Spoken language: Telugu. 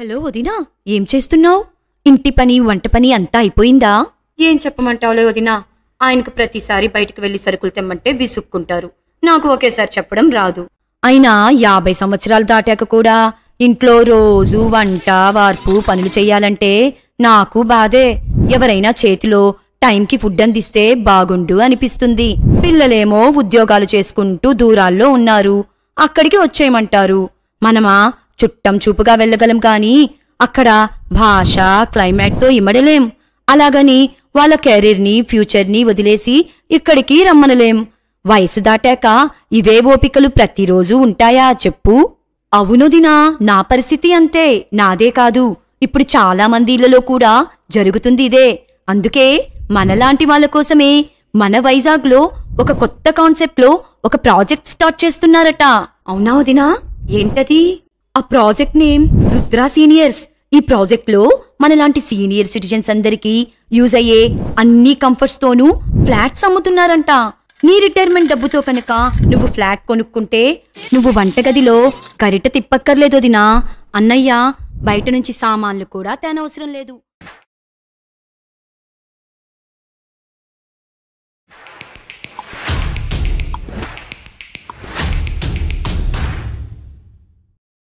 హలో వదినా, ఏం చేస్తున్నావు? ఇంటి పని వంట పని అంతా అయిపోయిందా? ఏం చెప్పమంటావులే వదినా, ఆయనకు ప్రతిసారి బయటకు వెళ్లి సరుకులు తెమ్మంటే విసుక్కుంటారు. నాకు ఒకేసారి చెప్పడం రాదు. అయినా 50 సంవత్సరాలు దాటాక కూడా ఇంట్లో రోజు వంట వార్పు పనులు చెయ్యాలంటే నాకు బాధే. ఎవరైనా చేతిలో టైంకి ఫుడ్ అందిస్తే బాగుండు అనిపిస్తుంది. పిల్లలేమో ఉద్యోగాలు చేసుకుంటూ దూరాల్లో ఉన్నారు, అక్కడికి వచ్చేయమంటారు. మనమా చుట్టం చూపుగా వెళ్ళగలం గాని అక్కడ భాష క్లైమేట్తో ఇమడలేం. అలాగని వాళ్ళ కెరీర్ని ఫ్యూచర్ని వదిలేసి ఇక్కడికి రమ్మనలేం. వయసు దాటాక ఇవే ఓపికలు ప్రతిరోజు ఉంటాయా చెప్పు? అవునొదినా, నా పరిస్థితి అంతే. నాదే కాదు, ఇప్పుడు చాలా మంది ఇళ్లలో కూడా జరుగుతుంది ఇదే. అందుకే మనలాంటి వాళ్ళ కోసమే మన వైజాగ్లో ఒక కొత్త కాన్సెప్ట్లో ఒక ప్రాజెక్ట్ స్టార్ట్ చేస్తున్నారట. అవునా వదినా? ఏంటది? ఆ ప్రాజెక్ట్ నేమ్ రుద్రా సీనియర్స్. ఈ ప్రాజెక్ట్ లో మనలాంటి సీనియర్ సిటిజన్స్ అందరికీ యూజ్ అయ్యే అన్ని కంఫర్ట్స్ తోనూ ఫ్లాట్స్ అమ్ముతున్నారంట. నీ రిటైర్మెంట్ డబ్బుతో కనుక నువ్వు ఫ్లాట్ కొనుక్కుంటే నువ్వు వంటగదిలో గరిట తిప్పక్కర్లేదు వదినా. అన్నయ్య బయట నుంచి సామాన్లు కూడా తేనవసరం లేదు.